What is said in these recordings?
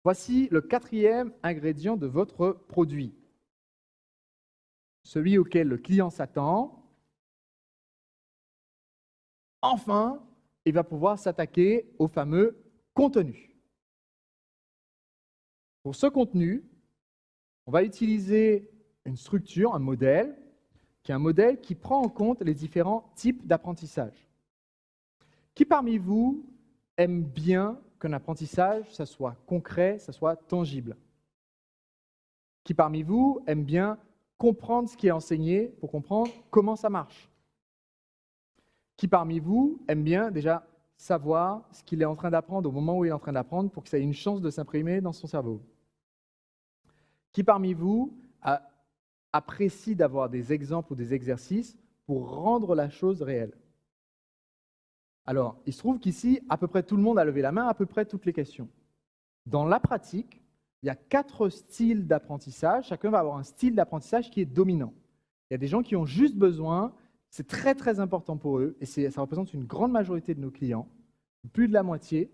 Voici le 4e ingrédient de votre produit, celui auquel le client s'attend. Enfin, il va pouvoir s'attaquer au fameux contenu. Pour ce contenu, on va utiliser une structure, un modèle, qui est un modèle qui prend en compte les différents types d'apprentissage. Qui parmi vous aime bien qu'un apprentissage, ça soit concret, ça soit tangible? Qui parmi vous aime bien comprendre ce qui est enseigné pour comprendre comment ça marche? Qui parmi vous aime bien déjà savoir ce qu'il est en train d'apprendre au moment où il est en train d'apprendre pour que ça ait une chance de s'imprimer dans son cerveau? Qui parmi vous apprécie d'avoir des exemples ou des exercices pour rendre la chose réelle? Alors, il se trouve qu'ici, à peu près tout le monde a levé la main à peu près toutes les questions. Dans la pratique, il y a 4 styles d'apprentissage. Chacun va avoir un style d'apprentissage qui est dominant. Il y a des gens qui ont juste besoin, c'est très très important pour eux, et ça représente une grande majorité de nos clients, plus de la moitié.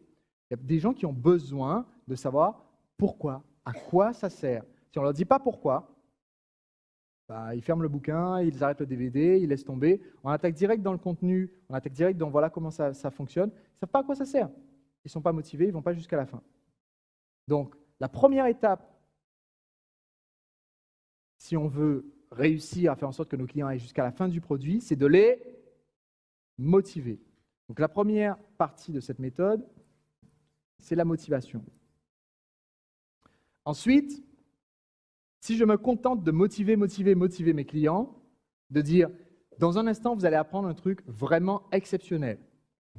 Il y a des gens qui ont besoin de savoir pourquoi, à quoi ça sert. Si on ne leur dit pas pourquoi, ils ferment le bouquin, ils arrêtent le DVD, ils laissent tomber. On attaque direct dans le contenu, on attaque direct dans voilà comment ça fonctionne. Ils ne savent pas à quoi ça sert. Ils ne sont pas motivés, ils ne vont pas jusqu'à la fin. Donc, la première étape, si on veut réussir à faire en sorte que nos clients aillent jusqu'à la fin du produit, c'est de les motiver. Donc, la première partie de cette méthode, c'est la motivation. Ensuite, si je me contente de motiver mes clients, de dire, dans un instant, vous allez apprendre un truc vraiment exceptionnel,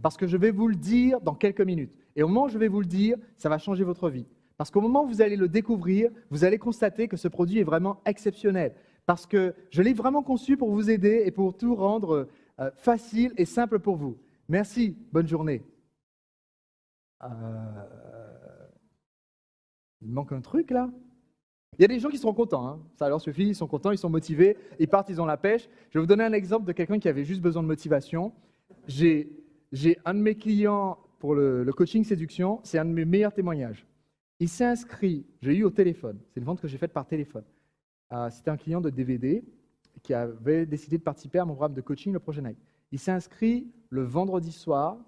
parce que je vais vous le dire dans quelques minutes. Et au moment où je vais vous le dire, ça va changer votre vie. Parce qu'au moment où vous allez le découvrir, vous allez constater que ce produit est vraiment exceptionnel. Parce que je l'ai vraiment conçu pour vous aider et pour tout rendre facile et simple pour vous. Merci, bonne journée. Il manque un truc là. Il y a des gens qui seront contents, hein. Ça leur suffit, ils sont contents, ils sont motivés, ils partent, ils ont la pêche. Je vais vous donner un exemple de quelqu'un qui avait juste besoin de motivation. J'ai un de mes clients pour le coaching séduction, c'est un de mes meilleurs témoignages. Il s'est inscrit, j'ai eu au téléphone, c'est une vente que j'ai faite par téléphone. C'était un client de DVD qui avait décidé de participer à mon programme de coaching, le Projet Night. Il s'est inscrit le vendredi soir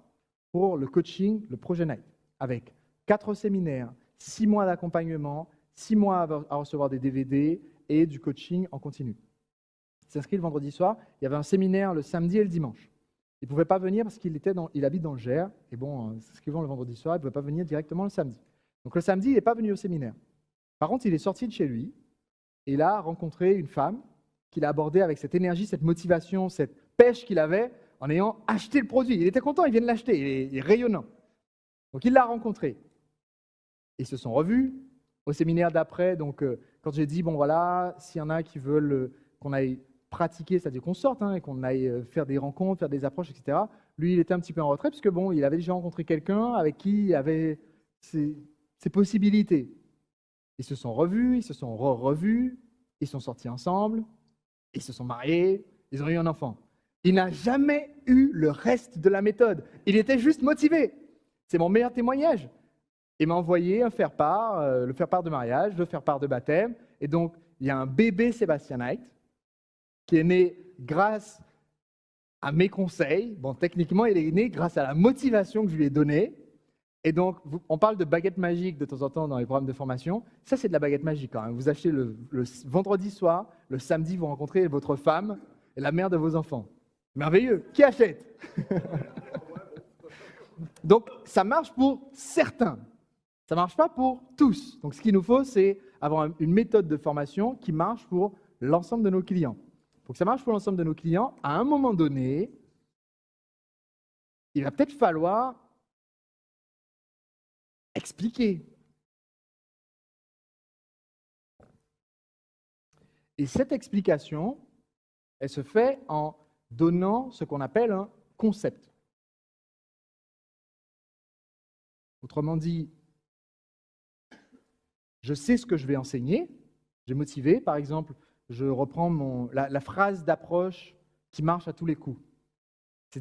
pour le coaching, le Projet Night, avec 4 séminaires, 6 mois d'accompagnement, 6 mois à recevoir des DVD et du coaching en continu. Il s'est inscrit le vendredi soir, il y avait un séminaire le samedi et le dimanche. Il ne pouvait pas venir parce qu'il habite dans le Gers, et bon, s'inscrivant le vendredi soir, il ne pouvait pas venir directement le samedi. Donc le samedi, il n'est pas venu au séminaire. Par contre, il est sorti de chez lui, et il a rencontré une femme qu'il a abordée avec cette énergie, cette motivation, cette pêche qu'il avait en ayant acheté le produit. Il était content, il vient de l'acheter, il est rayonnant. Donc il l'a rencontré. Ils se sont revus. Au séminaire d'après, donc quand j'ai dit, bon voilà, s'il y en a qui veulent qu'on aille pratiquer, c'est-à-dire qu'on sorte et qu'on aille faire des rencontres, faire des approches, etc., lui, il était un petit peu en retrait, parce que bon, il avait déjà rencontré quelqu'un avec qui il avait ses possibilités. Ils se sont revus, ils se sont revus, ils sont sortis ensemble, ils se sont mariés, ils ont eu un enfant. Il n'a jamais eu le reste de la méthode. Il était juste motivé. C'est mon meilleur témoignage. Il m'a envoyé un faire-part, le faire-part de mariage, le faire-part de baptême. Et donc, il y a un bébé Sébastianite qui est né grâce à mes conseils. Bon, techniquement, il est né grâce à la motivation que je lui ai donnée. Et donc, on parle de baguette magique de temps en temps dans les programmes de formation. Ça, c'est de la baguette magique quand même. Vous achetez le vendredi soir, le samedi, vous rencontrez votre femme et la mère de vos enfants. Merveilleux. Qui achète? Donc, ça marche pour certains. Ça ne marche pas pour tous. Donc, ce qu'il nous faut, c'est avoir une méthode de formation qui marche pour l'ensemble de nos clients. Pour que ça marche pour l'ensemble de nos clients, à un moment donné, il va peut-être falloir expliquer. Et cette explication, elle se fait en donnant ce qu'on appelle un concept. Autrement dit, je sais ce que je vais enseigner, j'ai motivé, par exemple, je reprends la phrase d'approche qui marche à tous les coups.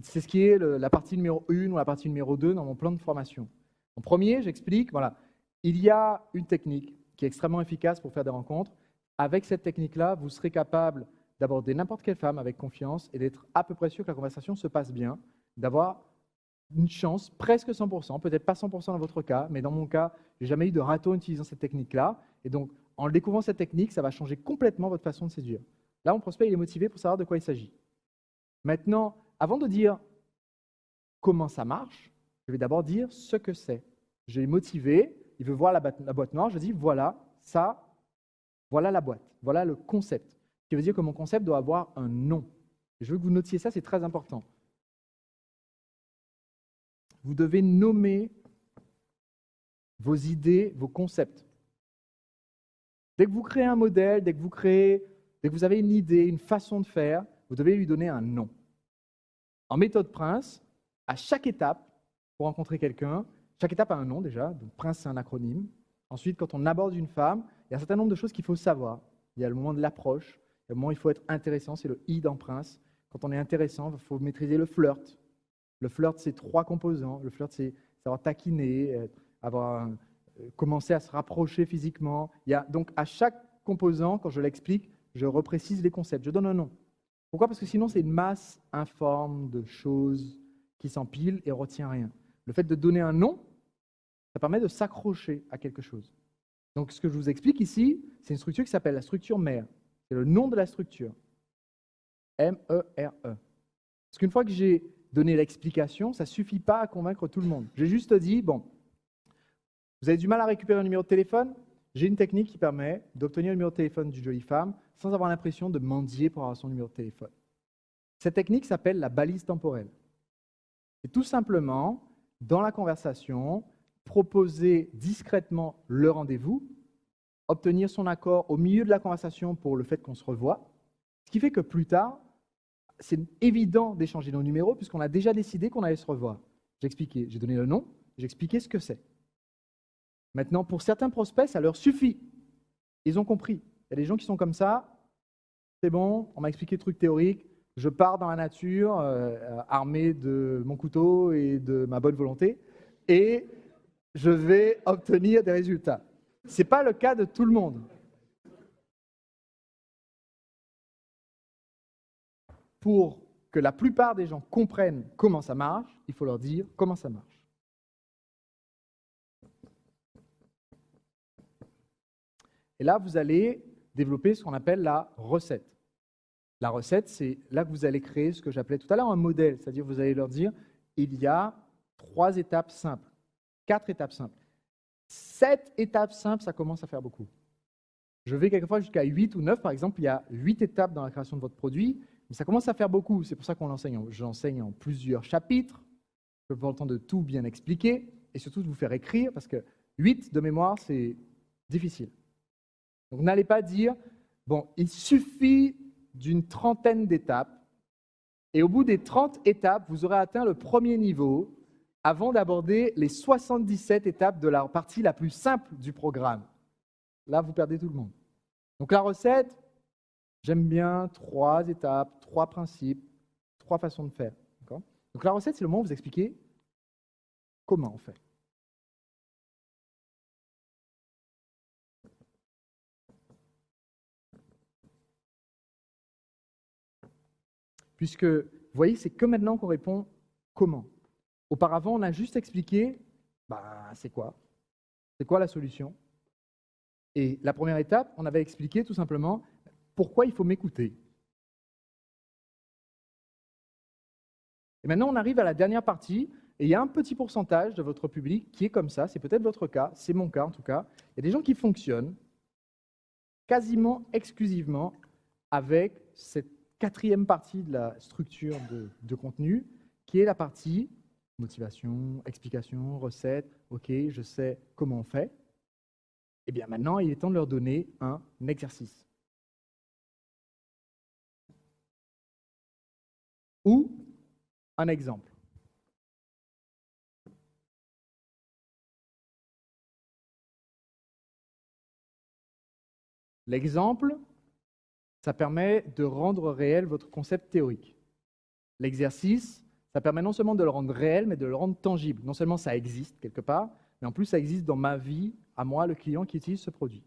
C'est ce qui est la partie numéro 1 ou la partie numéro 2 dans mon plan de formation. En premier, j'explique, voilà, Il y a une technique qui est extrêmement efficace pour faire des rencontres. Avec cette technique-là, vous serez capable d'aborder n'importe quelle femme avec confiance et d'être à peu près sûr que la conversation se passe bien, d'avoir une chance, presque 100%, peut-être pas 100% dans votre cas, mais dans mon cas, j'ai jamais eu de râteau en utilisant cette technique-là. Et donc, en découvrant cette technique, ça va changer complètement votre façon de séduire. Là, mon prospect, il est motivé pour savoir de quoi il s'agit. Maintenant, avant de dire comment ça marche, je vais d'abord dire ce que c'est. Je l'ai motivé, il veut voir la boîte noire, je dis voilà, ça, voilà la boîte, voilà le concept. Ce qui veut dire que mon concept doit avoir un nom. Je veux que vous notiez ça, c'est très important. Vous devez nommer vos idées, vos concepts. Dès que vous créez un modèle, dès que vous avez une idée, une façon de faire, vous devez lui donner un nom. En méthode Prince, à chaque étape, pour rencontrer quelqu'un, chaque étape a un nom déjà, donc Prince c'est un acronyme. Ensuite, quand on aborde une femme, il y a un certain nombre de choses qu'il faut savoir. Il y a le moment de l'approche, il y a le moment où il faut être intéressant, c'est le I dans Prince. Quand on est intéressant, il faut maîtriser le flirt. Le flirt, c'est 3 composants. Le flirt, c'est savoir taquiner, commencer à se rapprocher physiquement. Il y a, donc, à chaque composant, quand je l'explique, je reprécise les concepts, je donne un nom. Pourquoi? Parce que sinon, c'est une masse informe de choses qui s'empilent et ne retient rien. Le fait de donner un nom, ça permet de s'accrocher à quelque chose. Donc, ce que je vous explique ici, c'est une structure qui s'appelle la structure mère. C'est le nom de la structure. M-E-R-E. Parce qu'une fois que j'ai donné l'explication, ça ne suffit pas à convaincre tout le monde. J'ai juste dit, bon, vous avez du mal à récupérer un numéro de téléphone? J'ai une technique qui permet d'obtenir le numéro de téléphone d'une jolie femme sans avoir l'impression de mendier pour avoir son numéro de téléphone. Cette technique s'appelle la balise temporelle. C'est tout simplement, dans la conversation, proposer discrètement le rendez-vous, obtenir son accord au milieu de la conversation pour le fait qu'on se revoie, ce qui fait que plus tard, c'est évident d'échanger nos numéros puisqu'on a déjà décidé qu'on allait se revoir. J'ai expliqué, j'ai donné le nom, j'ai expliqué ce que c'est. Maintenant, pour certains prospects, ça leur suffit. Ils ont compris. Il y a des gens qui sont comme ça, c'est bon, on m'a expliqué le truc théorique, je pars dans la nature, armé de mon couteau et de ma bonne volonté, et je vais obtenir des résultats. Ce n'est pas le cas de tout le monde. Pour que la plupart des gens comprennent comment ça marche, il faut leur dire comment ça marche. Et là, vous allez développer ce qu'on appelle la recette. La recette, c'est là que vous allez créer ce que j'appelais tout à l'heure un modèle, c'est-à-dire vous allez leur dire il y a 3 étapes simples, 4 étapes simples. 7 étapes simples, ça commence à faire beaucoup. Je vais quelquefois jusqu'à 8 ou 9, par exemple, il y a 8 étapes dans la création de votre produit, mais ça commence à faire beaucoup. C'est pour ça qu'on l'enseigne. J'enseigne en plusieurs chapitres, je peux prendre le temps de tout bien expliquer et surtout de vous faire écrire parce que 8 de mémoire, c'est difficile. Donc n'allez pas dire, bon, il suffit d'une 30aine d'étapes et au bout des 30 étapes, vous aurez atteint le premier niveau avant d'aborder les 77 étapes de la partie la plus simple du programme. Là, vous perdez tout le monde. Donc la recette, j'aime bien 3 étapes, 3 principes, 3 façons de faire. Donc la recette, c'est le moment où vous expliquez comment on fait. Puisque, vous voyez, c'est que maintenant qu'on répond comment. Auparavant, on a juste expliqué, c'est quoi? C'est quoi la solution? Et la première étape, on avait expliqué tout simplement pourquoi il faut m'écouter. Et maintenant, on arrive à la dernière partie, et il y a un petit pourcentage de votre public qui est comme ça, c'est peut-être votre cas, c'est mon cas en tout cas. Il y a des gens qui fonctionnent quasiment exclusivement avec cette 4e partie de la structure de contenu, qui est la partie motivation, explication, recette, ok, je sais comment on fait. Eh bien maintenant, il est temps de leur donner un exercice. Ou un exemple. L'exemple, ça permet de rendre réel votre concept théorique. L'exercice, ça permet non seulement de le rendre réel, mais de le rendre tangible. Non seulement ça existe quelque part, mais en plus, ça existe dans ma vie, à moi, le client qui utilise ce produit.